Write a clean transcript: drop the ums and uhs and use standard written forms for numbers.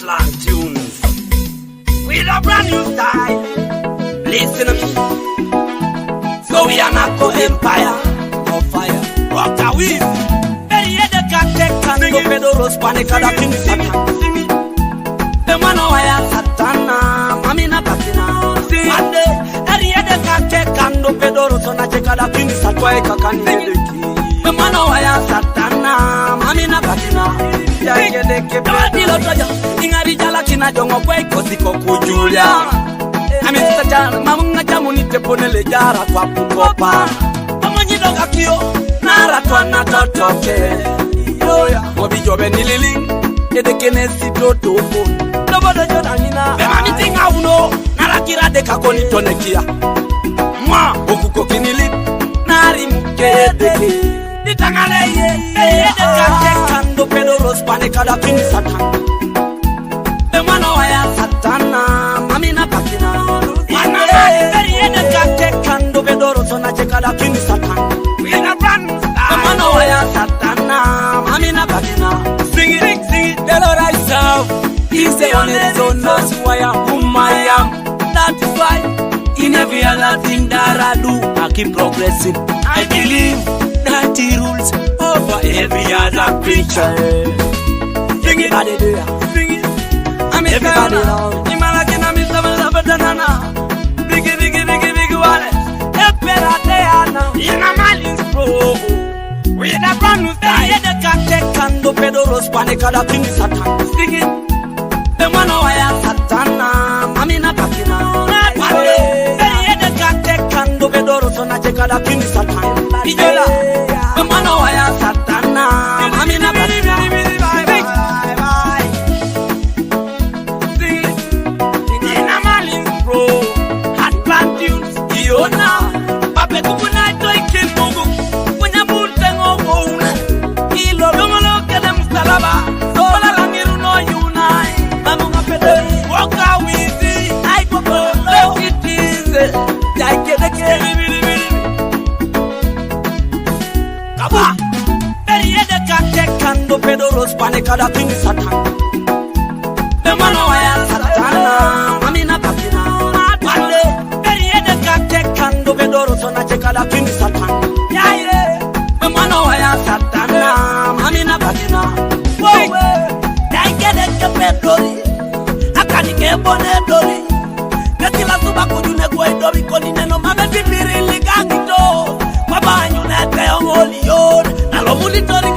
Heartland tunes with a brand new style. Listen to me. So we are not go empire of fire. Rocker WIZY. ERIYO EDEKE AKEKAN. No pedoros panika da king satan. The man waya satana. Mami na katina. Mande. ERIYO EDEKE AKEKAN. No pedoros na cheka da king satwa kakani. The man waya satana. Mami na katina. Yageleke badilo toja. Ingari jala kina jongo kwe kosiko kujulia. Amista jana mamunga jamuni teponele jara kwa kukopa. Omanyido kakio nara twa na totoke. Yoya mobijobe nilili edeke nesi totofo. Nobodo jona nina bema mitinga uno nara kirade kakoni tonekia. Mwa okuko kinili nari mukedeke. Ditangaleye ERIYO EDEKE AKEKAN. No pedoros panika da king satan. The man waya satana. Mami na katina. ERIYO EDEKE AKEKAN. No pedoros na cheka da king satan. We in a brand new style. The man waya satana. Mami na katina. Sing it, sing it. The Lord I serve. He say on his own knows who I am, whom I am. That is why in every other thing that I do, I keep progressing. I believe that he rules over every other creature. Sing it, sing it. I'm everybody now. Imalakina Mr. Banana. Biggie wallet. Eperateana. In a Malins Pro. We in a brand new style. ERIYO EDEKE AKEKAN. No pedoros panika da king satan. Sing it. The man waya satana. Mami na kakina. ERIYO EDEKE AKEKAN. No pedoros na cheka da king satan. Ijola. The man waya satana. Mami na kakina. Rocker WIZY, I go low it is. ERIYO EDEKE AKEKAN. No pedoros panika da king satan. The man waya satana. Mami na kakina. ERIYO EDEKE AKEKAN. No pedoros na cheka da king satan. The man waya satana. Mami na kakina. Yageleke pedori. Akanike bonedori. Katila suba kujune kwa idori koline no mame pipiri ligangito. Kwa banyu nete ongoli yon. Nalo muli tori